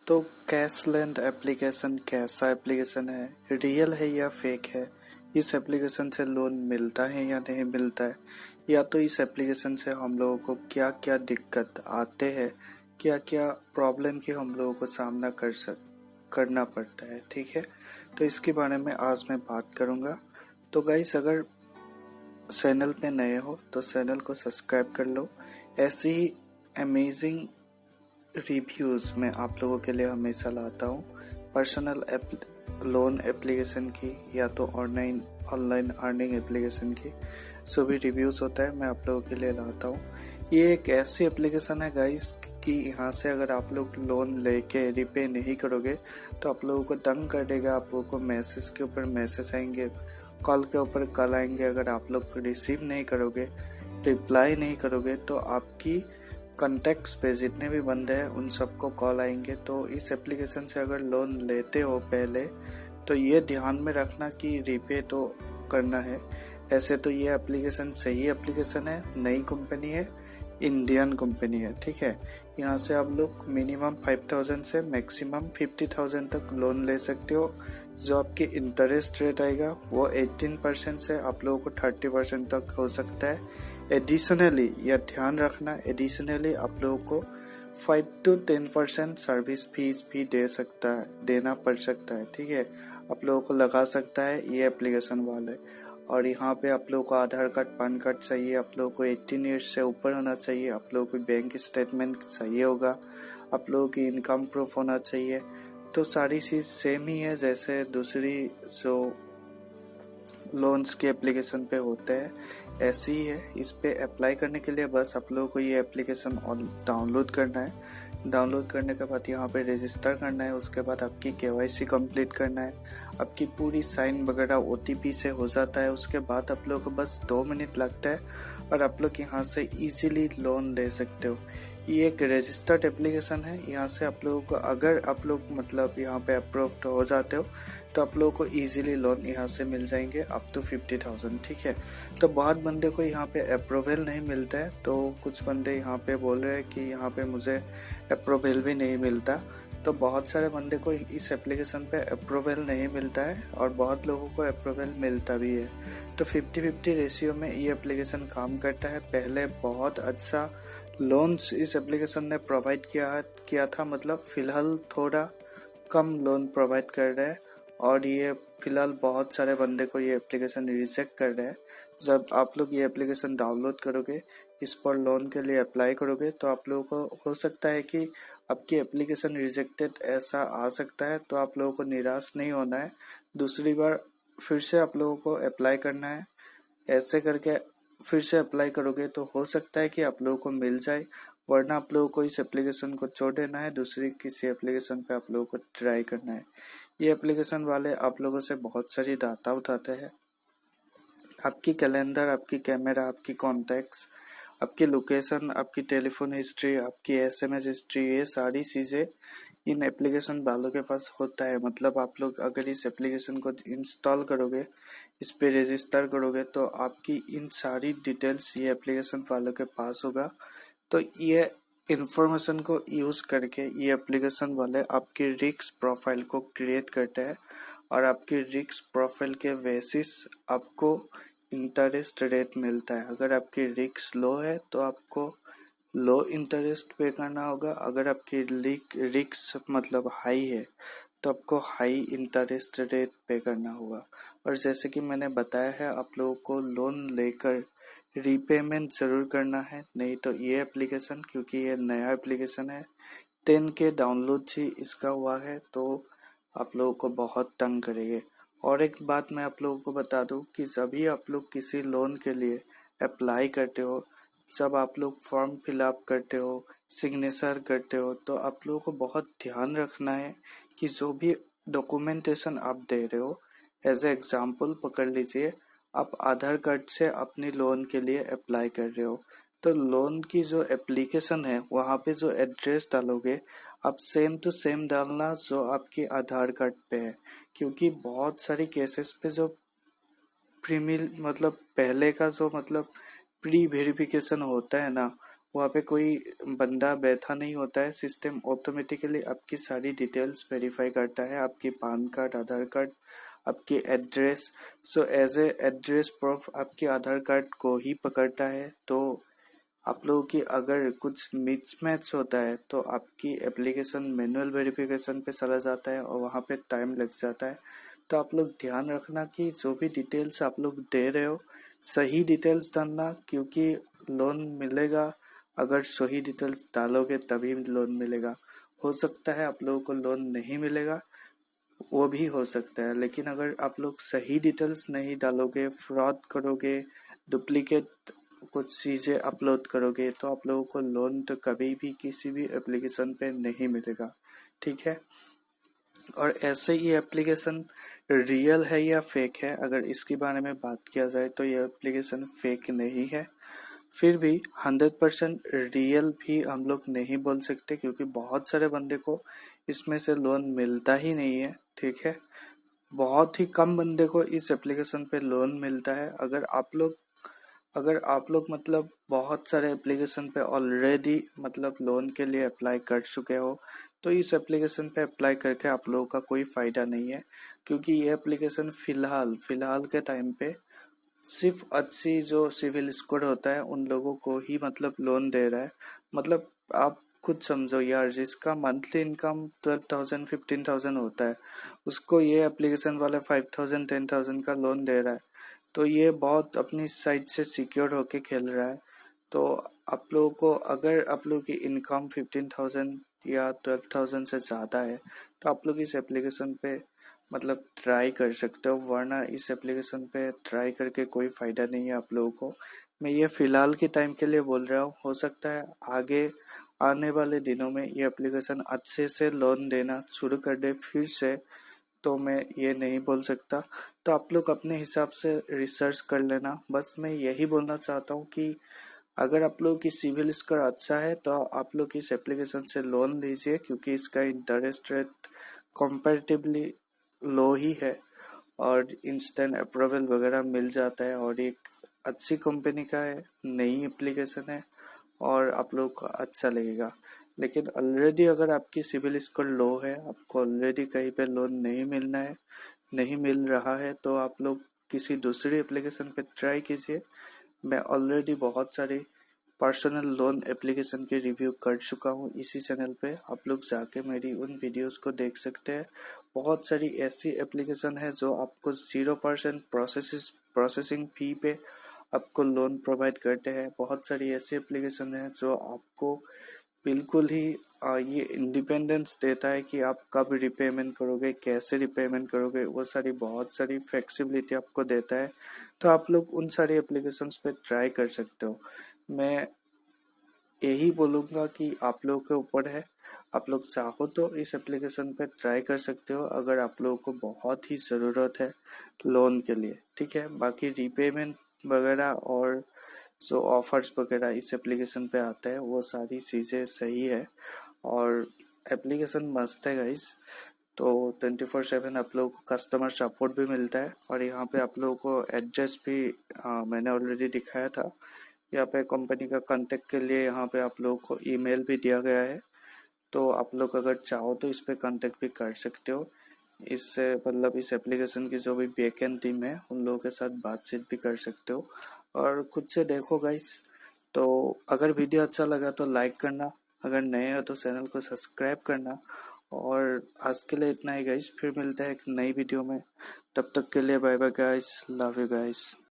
तो कैशलैंड एप्लीकेशन कैसा एप्लीकेशन है, रियल है या फेक है? इस एप्लीकेशन से लोन मिलता है या नहीं मिलता है, या तो इस एप्लीकेशन से हम लोगों को क्या क्या दिक्कत आते हैं, क्या क्या प्रॉब्लम की हम लोगों को सामना करना पड़ता है। ठीक है, तो इसके बारे में आज मैं बात करूँगा। तो गाइस, अगर चैनल पे नए हो तो चैनल को सब्सक्राइब कर लो। ऐसी ही अमेजिंग रिव्यूज़ मैं आप लोगों के लिए हमेशा लाता हूँ। पर्सनल लोन एप्लीकेशन की या तो ऑनलाइन ऑनलाइन अर्निंग एप्लीकेशन की जो भी रिव्यूज़ होता है मैं आप लोगों के लिए लाता हूँ। ये एक ऐसी एप्लीकेशन है गाइस कि यहाँ से अगर आप लोग लोन लेके रिपे नहीं करोगे तो आप लोगों को तंग कर देगा। आप लोगों को मैसेज के ऊपर मैसेज आएंगे, कॉल के ऊपर कॉल आएंगे। अगर आप लोग रिसीव नहीं करोगे, रिप्लाई नहीं करोगे, तो आपकी कॉन्टैक्ट्स पे जितने भी बंदे हैं उन सबको कॉल आएंगे। तो इस एप्लीकेशन से अगर लोन लेते हो पहले तो ये ध्यान में रखना कि रिपे तो करना है। ऐसे तो ये एप्लीकेशन सही एप्लीकेशन है, नई कंपनी है, इंडियन कंपनी है। ठीक है, यहाँ से आप लोग मिनिमम 5,000 से मैक्सिमम 50,000 तक लोन ले सकते हो। जो आपकी इंटरेस्ट रेट आएगा वो 18% से आप लोगों को 30% तक हो सकता है। एडिशनली यह ध्यान रखना, एडिशनली आप लोगों को 5 to 10% सर्विस फीस भी देना पड़ सकता है। ठीक है, आप लोगों को लगा सकता है ये एप्लीकेशन वाले। और यहाँ पे आप लोगों को आधार कार्ड, पैन कार्ड चाहिए, आप लोगों को 18 ईयर्स से ऊपर होना चाहिए, आप लोगों को बैंक स्टेटमेंट चाहिए होगा, आप लोगों की इनकम प्रूफ होना चाहिए। तो सारी चीज़ सेम ही है जैसे दूसरी जो लोन्स के एप्लीकेशन पे होते हैं, ऐसी ही है। इस पे अप्लाई करने के लिए बस आप लोगों को ये एप्लीकेशन डाउनलोड करना है। डाउनलोड करने के बाद यहाँ पे रजिस्टर करना है, उसके बाद आपकी केवाईसी कंप्लीट करना है, आपकी पूरी साइन वगैरह ओटीपी से हो जाता है। उसके बाद आप लोगों को बस 2 मिनट लगता है और आप लोग यहाँ से इजीली लोन ले सकते हो। ये एक रजिस्टर्ड एप्लीकेशन है। यहाँ से आप लोगों को, अगर आप लोग मतलब यहाँ पे अप्रूव्ड हो जाते हो तो आप लोगों को इजीली लोन यहाँ से मिल जाएंगे अप टू 50,000। ठीक है, तो बहुत बंदे को यहाँ पे अप्रूवल नहीं मिलता है, तो कुछ बंदे यहाँ पे बोल रहे हैं कि यहाँ पे मुझे अप्रूवल भी नहीं मिलता। तो बहुत सारे बंदे को इस एप्लीकेशन पे अप्रूवल नहीं मिलता है और बहुत लोगों को अप्रूवल मिलता भी है। तो 50-50 रेशियो में ये एप्लीकेशन काम करता है। पहले बहुत अच्छा लोन्स इस एप्लीकेशन ने प्रोवाइड किया था, मतलब फ़िलहाल थोड़ा कम लोन प्रोवाइड कर रहा है और ये फ़िलहाल बहुत सारे बंदे को ये एप्लीकेशन रिजेक्ट कर रहा है। जब आप लोग ये एप्लीकेशन डाउनलोड करोगे, इस पर लोन के लिए अप्लाई करोगे, तो आप लोगों को हो सकता है कि आपकी एप्लीकेशन रिजेक्टेड ऐसा आ सकता है। तो आप लोगों को निराश नहीं होना है, दूसरी बार फिर से आप लोगों को अप्लाई करना है। ऐसे करके फिर से अप्लाई करोगे तो हो सकता है कि आप लोगों को मिल जाए, वरना आप लोगों को इस एप्लीकेशन को छोड़ देना है, दूसरी किसी एप्लीकेशन पे आप लोगों को ट्राई करना है। ये एप्लीकेशन वाले आप लोगों से बहुत सारी डाटा उठाते हैं, आपकी कैलेंडर, आपकी कैमरा, आपकी कॉन्टैक्ट्स, आपकी लोकेशन, आपकी टेलीफोन हिस्ट्री, आपकी एसएमएस हिस्ट्री, ये सारी चीज़ें इन एप्लीकेशन वालों के पास होता है। मतलब आप लोग अगर इस एप्लीकेशन को इंस्टॉल करोगे, इस पे रजिस्टर करोगे, तो आपकी इन सारी डिटेल्स ये एप्लीकेशन वालों के पास होगा। तो ये इंफॉर्मेशन को यूज़ करके ये एप्लीकेशन वाले आपकी रिस्क प्रोफाइल को क्रिएट करते हैं और आपकी रिस्क प्रोफाइल के बेसिस आपको इंटरेस्ट रेट मिलता है। अगर आपकी रिस्क लो है तो आपको लो इंटरेस्ट पे करना होगा, अगर आपकी रिस्क मतलब हाई है तो आपको हाई इंटरेस्ट रेट पे करना होगा। और जैसे कि मैंने बताया है, आप लोगों को लोन लेकर रीपेमेंट ज़रूर करना है, नहीं तो ये एप्लीकेशन, क्योंकि ये नया एप्लीकेशन है, 10K डाउनलोड ही इसका हुआ है, तो आप लोगों को बहुत तंग करेंगे। और एक बात मैं आप लोगों को बता दूं कि जब भी आप लोग किसी लोन के लिए अप्लाई करते हो, जब आप लोग फॉर्म फिलअप करते हो, सिग्नेचर करते हो, तो आप लोगों को बहुत ध्यान रखना है कि जो भी डॉक्यूमेंटेशन आप दे रहे हो, एज ए एग्जाम्पल पकड़ लीजिए, आप आधार कार्ड से अपनी लोन के लिए अप्लाई कर रहे हो, तो लोन की जो एप्लीकेशन है वहाँ पे जो एड्रेस डालोगे आप सेम टू सेम डालना जो आपके आधार कार्ड पे है। क्योंकि बहुत सारी केसेस पे जो प्रीमिल मतलब पहले का जो मतलब प्री वेरिफिकेशन होता है ना, वहाँ पे कोई बंदा बैठा नहीं होता है, सिस्टम ऑटोमेटिकली आपकी सारी डिटेल्स वेरीफाई करता है, आपकी पैन कार्ड, आधार कार्ड, आपकी address. So as a address proof आपके आधार कार्ड को ही पकड़ता है। तो आप लोगों की अगर कुछ मिसमैच होता है तो आपकी एप्लीकेशन मैनुअल वेरिफिकेशन पे चला जाता है और वहाँ पे टाइम लग जाता है। तो आप लोग ध्यान रखना कि जो भी डिटेल्स आप लोग दे रहे हो सही डिटेल्स डालना, क्योंकि लोन मिलेगा अगर सही डिटेल्स डालोगे तभी लोन मिलेगा। हो सकता है आप लोगों को लोन नहीं मिलेगा, वो भी हो सकता है, लेकिन अगर आप लोग सही डिटेल्स नहीं डालोगे, फ्रॉड करोगे, डुप्लीकेट कुछ चीज़ें अपलोड करोगे तो आप लोगों को लोन तो कभी भी किसी भी एप्लीकेशन पे नहीं मिलेगा। ठीक है। और ऐसे ही एप्लीकेशन रियल है या फेक है, अगर इसके बारे में बात किया जाए तो ये एप्लीकेशन फेक नहीं है। फिर भी 100% रियल भी हम लोग नहीं बोल सकते, क्योंकि बहुत सारे बंदे को इसमें से लोन मिलता ही नहीं है। ठीक है। बहुत ही कम बंदे को इस एप्लीकेशन पे लोन मिलता है। अगर आप लोग मतलब बहुत सारे एप्लीकेशन पे ऑलरेडी मतलब लोन के लिए अप्लाई कर चुके हो तो इस एप्लीकेशन पे अप्लाई करके आप लोगों का कोई फायदा नहीं है, क्योंकि ये एप्लीकेशन फिलहाल के टाइम पे सिर्फ अच्छी जो सिविल स्कोर होता है उन लोगों को ही मतलब लोन दे रहा है। मतलब आप खुद समझो यार, जिसका मंथली इनकम 12,000 15,000 होता है उसको ये एप्लीकेशन वाला 5,000 10,000 का लोन दे रहा है। तो ये बहुत अपनी साइड से सिक्योर होके खेल रहा है। तो आप लोगों को, अगर आप लोगों की इनकम 15,000 या 12,000 से ज़्यादा है तो आप लोग इस एप्लीकेशन पे मतलब ट्राई कर सकते हो, वरना इस एप्लीकेशन पे ट्राई करके कोई फ़ायदा नहीं है आप लोगों को। मैं ये फ़िलहाल के टाइम के लिए बोल रहा हूँ, हो सकता है आगे आने वाले दिनों में ये एप्लीकेशन अच्छे से लोन देना शुरू कर दे फिर से, तो मैं ये नहीं बोल सकता। तो आप लोग अपने हिसाब से रिसर्च कर लेना। बस मैं यही बोलना चाहता हूँ कि अगर आप लोग की सिविल स्कोर अच्छा है तो आप लोग इस एप्लीकेशन से लोन लीजिए, क्योंकि इसका इंटरेस्ट रेट कंपैरेटिवली लो ही है और इंस्टेंट अप्रूवल वगैरह मिल जाता है, और एक अच्छी कंपनी का है, नई एप्लीकेशन है और आप लोग को अच्छा लगेगा। लेकिन ऑलरेडी अगर आपकी सिविल स्कोर लो है, आपको ऑलरेडी कहीं पे लोन नहीं मिल रहा है, तो आप लोग किसी दूसरी एप्लीकेशन पे ट्राई कीजिए। मैं ऑलरेडी बहुत सारी पर्सनल लोन एप्लीकेशन की रिव्यू कर चुका हूँ इसी चैनल पे, आप लोग जाके मेरी उन वीडियोस को देख सकते हैं। बहुत सारी ऐसी एप्लीकेशन है जो आपको 0% प्रोसेसिंग फी पे आपको लोन प्रोवाइड करते हैं। बहुत सारी ऐसी एप्लीकेशन है जो आपको बिल्कुल ही ये इंडिपेंडेंस देता है कि आप कब रिपेमेंट करोगे, कैसे रिपेमेंट करोगे, वो सारी बहुत सारी फ्लेक्सिबिलिटी आपको देता है। तो आप लोग उन सारी एप्लीकेशंस पे ट्राई कर सकते हो। मैं यही बोलूँगा कि आप लोगों के ऊपर है, आप लोग चाहो तो इस एप्लीकेशन पे ट्राई कर सकते हो अगर आप लोगों को बहुत ही ज़रूरत है लोन के लिए। ठीक है। बाकी रीपेमेंट वगैरह और जो ऑफर्स वगैरह इस एप्लीकेशन पे आता है वो सारी चीज़ें सही है, और एप्लीकेशन मस्त है गाइस। तो 24/7 आप लोगों को कस्टमर सपोर्ट भी मिलता है, और यहाँ पे आप लोगों को एड्रेस भी मैंने ऑलरेडी दिखाया था। यहाँ पे कंपनी का कांटेक्ट के लिए यहाँ पे आप लोगों को ईमेल भी दिया गया है, तो आप लोग अगर चाहो तो इस पे कांटेक्ट भी कर सकते हो। इससे मतलब इस एप्लीकेशन की जो भी बैकएंड टीम है उन लोगों के साथ बातचीत भी कर सकते हो, और खुद से देखो गाइस। तो अगर वीडियो अच्छा लगा तो लाइक करना, अगर नए हो तो चैनल को सब्सक्राइब करना। और आज के लिए इतना ही गाइस, फिर मिलते हैं एक नई वीडियो में। तब तक के लिए bye bye guys, love you guys.